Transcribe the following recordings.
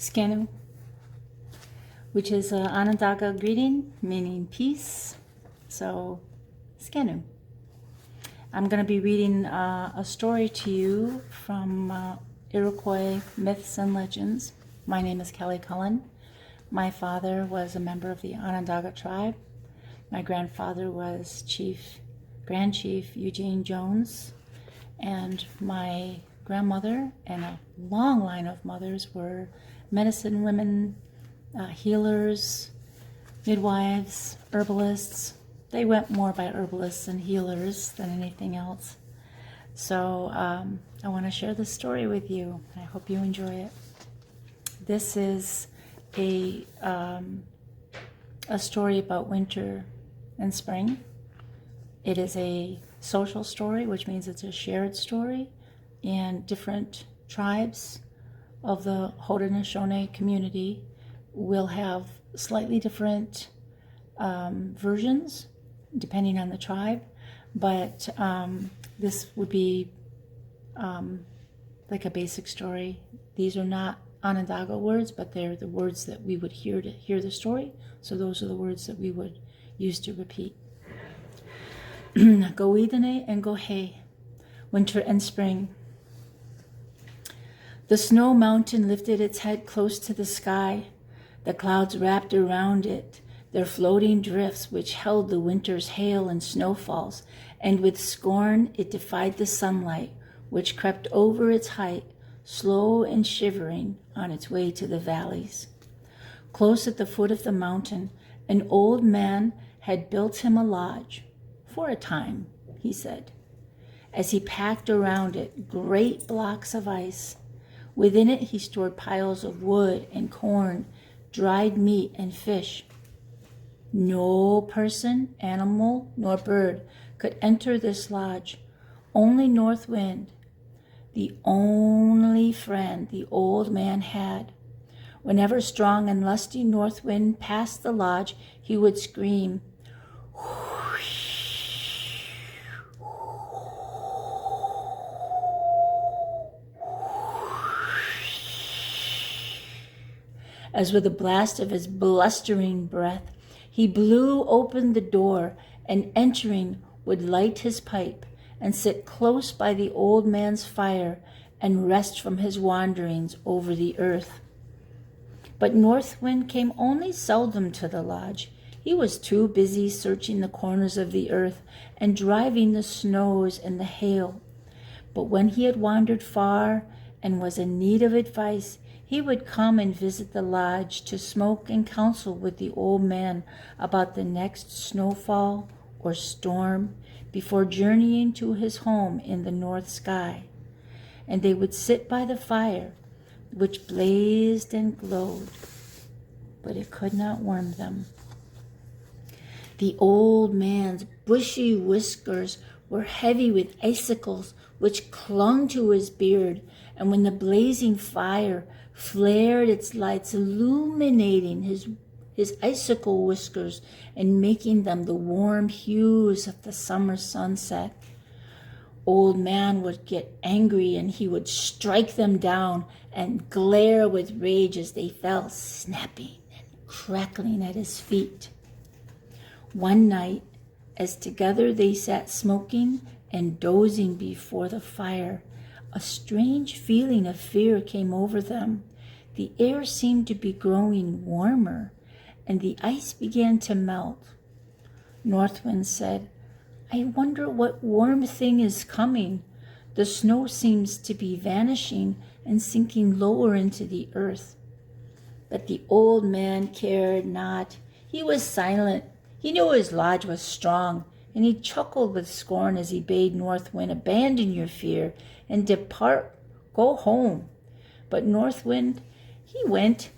Skanu, which is an Onondaga greeting meaning peace. So, Skanu. I'm going to be reading a story to you from Iroquois Myths and Legends. My name is Kelly Cullen. My father was a member of the Onondaga tribe. My grandfather was Grand Chief Eugene Jones, and my grandmother and a long line of mothers were medicine women, healers, midwives, herbalists. They went more by herbalists and healers than anything else. So I want to share this story with you. I hope you enjoy it. This is a story about winter and spring. It is a social story, which means it's a shared story, and different tribes of the Haudenosaunee community will have slightly different versions depending on the tribe, but this would be like a basic story. These are not Onondaga words, but they're the words that we would hear to hear the story, so those are the words that we would use to repeat. Goidane and Gohe, winter and spring. The snow mountain lifted its head close to the sky. The clouds wrapped around it, their floating drifts which held the winter's hail and snowfalls, and with scorn it defied the sunlight, which crept over its height, slow and shivering on its way to the valleys. Close at the foot of the mountain, an old man had built him a lodge, for a time, he said, as he packed around it great blocks of ice. Within it he stored piles of wood and corn, dried meat and fish. No person, animal, nor bird could enter this lodge. Only North Wind, the only friend the old man had. Whenever strong and lusty North Wind passed the lodge, he would scream, as with a blast of his blustering breath, he blew open the door, and entering would light his pipe and sit close by the old man's fire and rest from his wanderings over the earth. But North Wind came only seldom to the lodge. He was too busy searching the corners of the earth and driving the snows and the hail. But when he had wandered far and was in need of advice, he would come and visit the lodge to smoke and counsel with the old man about the next snowfall or storm before journeying to his home in the north sky. And they would sit by the fire, which blazed and glowed, but it could not warm them. The old man's bushy whiskers were heavy with icicles which clung to his beard, and when the blazing fire flared its lights, illuminating his icicle whiskers and making them the warm hues of the summer sunset, Old Man would get angry, and he would strike them down and glare with rage as they fell snapping and crackling at his feet. One night, as together they sat smoking and dozing before the fire, a strange feeling of fear came over them. The air seemed to be growing warmer, and the ice began to melt. North Wind said, "I wonder what warm thing is coming. The snow seems to be vanishing and sinking lower into the earth." But the old man cared not. He was silent. He knew his lodge was strong, and he chuckled with scorn as he bade North Wind, "Abandon your fear and depart, go home." But North Wind, he went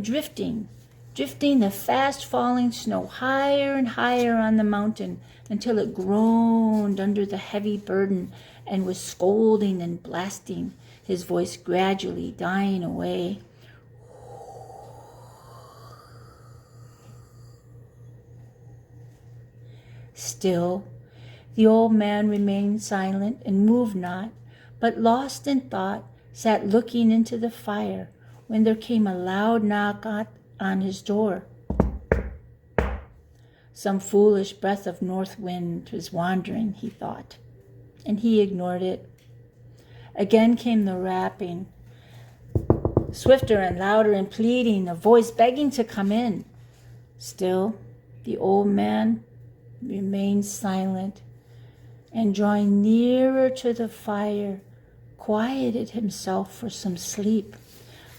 drifting the fast-falling snow higher and higher on the mountain until it groaned under the heavy burden and was scolding and blasting, his voice gradually dying away. Still, the old man remained silent and moved not, but lost in thought, sat looking into the fire, when there came a loud knock on his door. Some foolish breath of north wind was wandering, he thought, and he ignored it. Again came the rapping, swifter and louder and pleading, a voice begging to come in. Still, the old man remained silent, and drawing nearer to the fire, quieted himself for some sleep.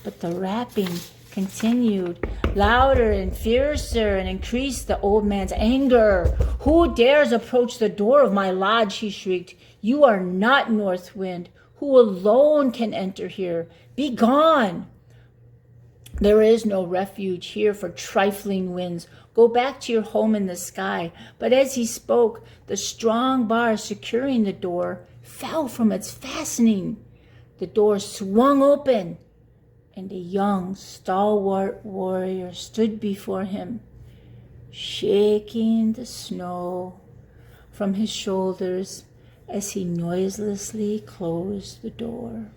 But the rapping continued, louder and fiercer, and increased the old man's anger. "Who dares approach the door of my lodge?" he shrieked. "You are not North Wind, who alone can enter here. Be gone! There is no refuge here for trifling winds. Go back to your home in the sky." But as he spoke, the strong bar securing the door fell from its fastening. The door swung open, and a young, stalwart warrior stood before him, shaking the snow from his shoulders as he noiselessly closed the door.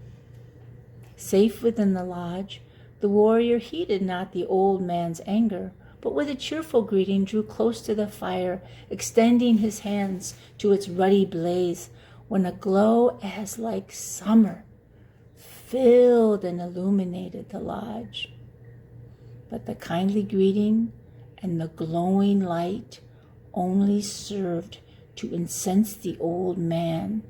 Safe within the lodge, the warrior heeded not the old man's anger, but with a cheerful greeting drew close to the fire, extending his hands to its ruddy blaze, when a glow as like summer filled and illuminated the lodge. But the kindly greeting and the glowing light only served to incense the old man,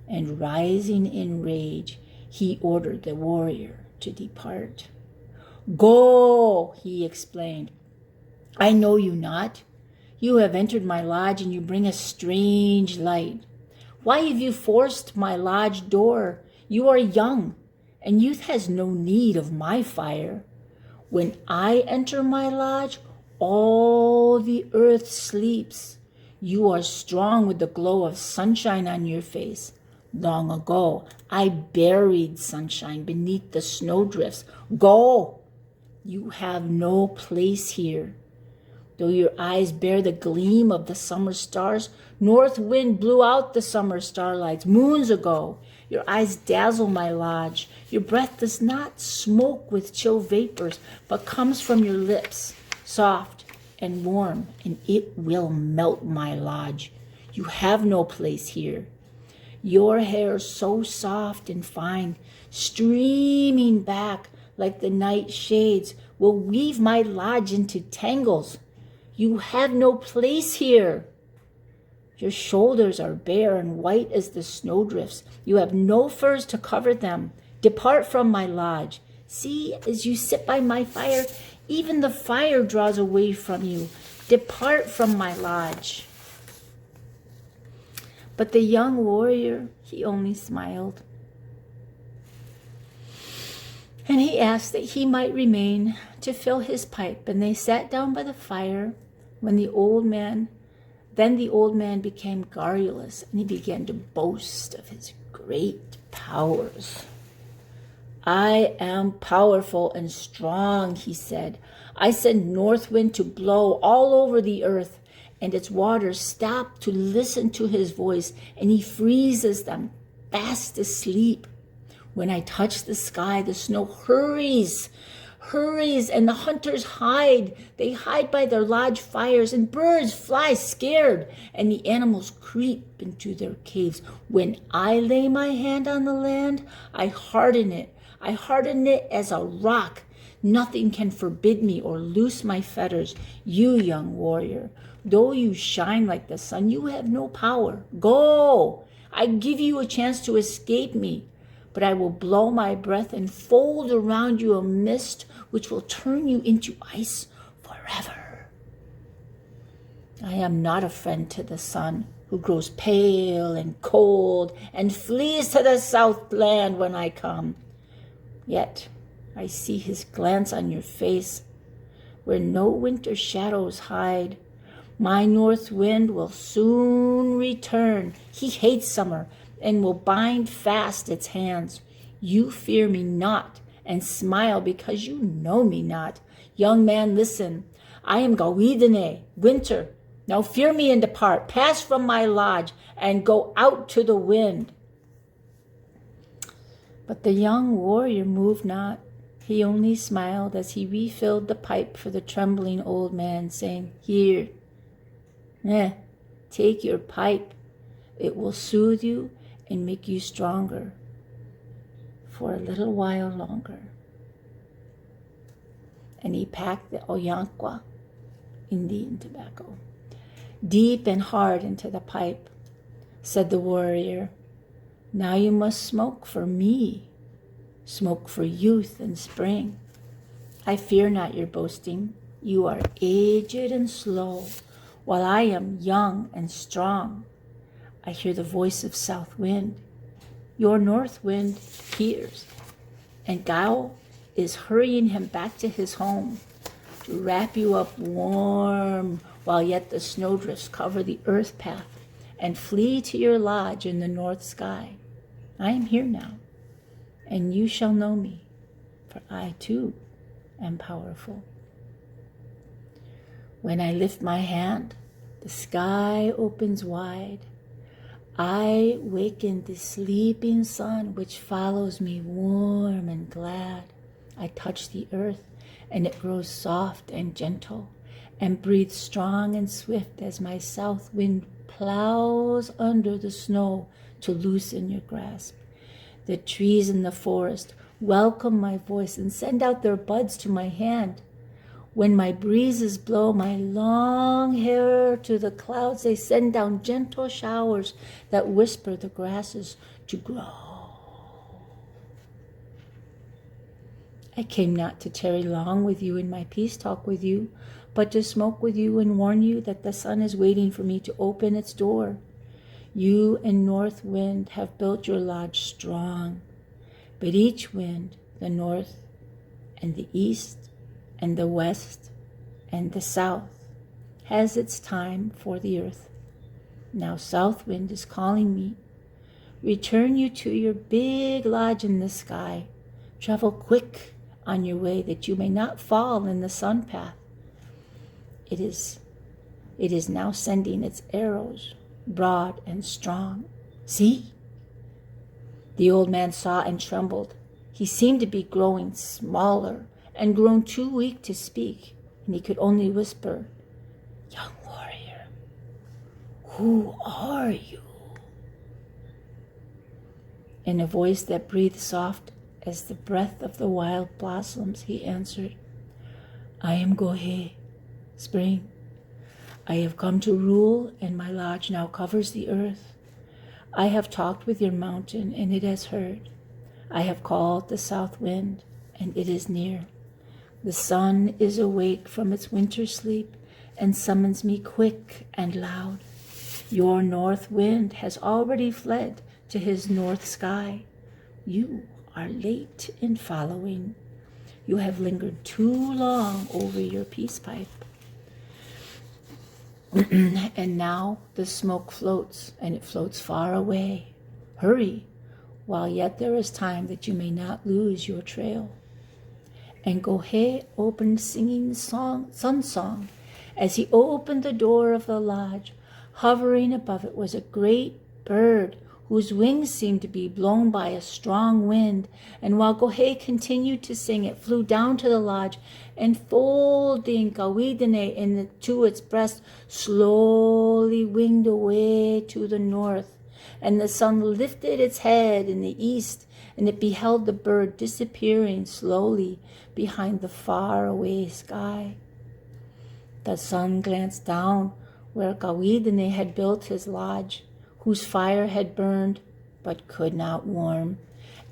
and rising in rage, he ordered the warrior to depart. "Go," he explained. "I know you not. You have entered my lodge, and you bring a strange light. Why have you forced my lodge door? You are young, and youth has no need of my fire. When I enter my lodge, all the earth sleeps. You are strong with the glow of sunshine on your face. Long ago, I buried sunshine beneath the snowdrifts. Go! You have no place here. Though your eyes bear the gleam of the summer stars, north wind blew out the summer starlights moons ago. Your eyes dazzle my lodge. Your breath does not smoke with chill vapors, but comes from your lips, soft and warm, and it will melt my lodge. You have no place here. Your hair so soft and fine, streaming back like the night shades, will weave my lodge into tangles. You have no place here. Your shoulders are bare and white as the snowdrifts. You have no furs to cover them. Depart from my lodge. See, as you sit by my fire, even the fire draws away from you. Depart from my lodge." But the young warrior, he only smiled. And he asked that he might remain to fill his pipe, and they sat down by the fire. Then the old man became garrulous, and he began to boast of his great powers. "I am powerful and strong," he said. "I send north wind to blow all over the earth, and its waters stop to listen to his voice, and he freezes them fast asleep. When I touch the sky, the snow hurries, and the hunters hide. They hide by their lodge fires, and birds fly scared, and the animals creep into their caves. When I lay my hand on the land, I harden it. I harden it as a rock. Nothing can forbid me or loose my fetters. You, young warrior, though you shine like the sun, you have no power. Go! I give you a chance to escape me, but I will blow my breath and fold around you a mist which will turn you into ice forever. I am not a friend to the sun, who grows pale and cold and flees to the south land when I come. Yet I see his glance on your face, where no winter shadows hide. My north wind will soon return. He hates summer and will bind fast its hands. You fear me not and smile because you know me not. Young man, listen. I am Haudenosaunee, winter. Now fear me and depart. Pass from my lodge and go out to the wind." But the young warrior moved not. He only smiled as he refilled the pipe for the trembling old man, saying, "Here, take your pipe. It will soothe you and make you stronger for a little while longer." And he packed the Oyankwa, Indian tobacco, deep and hard into the pipe. Said the warrior, "Now you must smoke for me, smoke for youth and spring. I fear not your boasting. You are aged and slow, while I am young and strong. I hear the voice of south wind. Your north wind hears, and Gao is hurrying him back to his home to wrap you up warm while yet the snowdrifts cover the earth path and flee to your lodge in the north sky. I am here now, and you shall know me, for I too am powerful. When I lift my hand, the sky opens wide. I waken the sleeping sun, which follows me warm and glad. I touch the earth, and it grows soft and gentle, and breathes strong and swift as my south wind plows under the snow to loosen your grasp. The trees in the forest welcome my voice and send out their buds to my hand. When my breezes blow my long hair to the clouds, they send down gentle showers that whisper the grasses to grow. I came not to tarry long with you in my peace talk with you, but to smoke with you and warn you that the sun is waiting for me to open its door. You and north wind have built your lodge strong, but each wind, the north and the east and the west and the south, has its time for the earth. Now south wind is calling me. Return you to your big lodge in the sky. Travel quick on your way that you may not fall in the sun path. It is now sending its arrows broad and strong. See? The old man saw and trembled. He seemed to be growing smaller and grown too weak to speak, and he could only whisper, "Young warrior, who are you?" In a voice that breathed soft as the breath of the wild blossoms, he answered, "I am Gohe, spring. I have come to rule, and my lodge now covers the earth. I have talked with your mountain, and it has heard. I have called the south wind, and it is near. The sun is awake from its winter sleep and summons me quick and loud. Your north wind has already fled to his north sky. You are late in following. You have lingered too long over your peace pipe. And now the smoke floats, and it floats far away. Hurry, while yet there is time that you may not lose your trail." And Gohe opened singing the sun song. As he opened the door of the lodge, hovering above it was a great bird whose wings seemed to be blown by a strong wind. And while Gohe continued to sing, it flew down to the lodge, and folding Kawidane into its breast, slowly winged away to the north. And the sun lifted its head in the east, and it beheld the bird disappearing slowly behind the far-away sky. The sun glanced down where Kawidane had built his lodge, whose fire had burned but could not warm,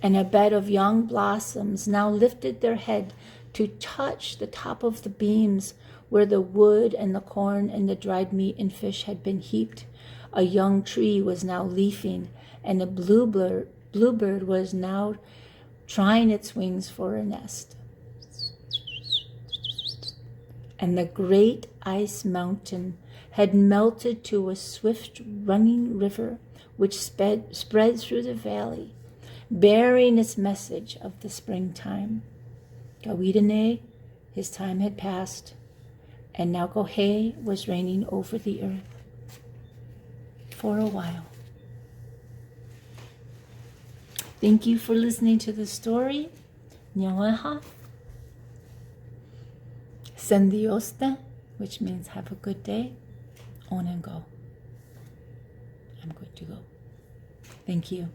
and a bed of young blossoms now lifted their head to touch the top of the beams where the wood and the corn and the dried meat and fish had been heaped. A young tree was now leafing, and a bluebird was now trying its wings for a nest. And the great ice mountain had melted to a swift running river which spread through the valley, bearing its message of the springtime. Kawidane, his time had passed, and now Gohe was reigning over the earth for a while. Thank you for listening to the story. Nyaweha. Sendioste, which means have a good day. On and go. I'm good to go. Thank you.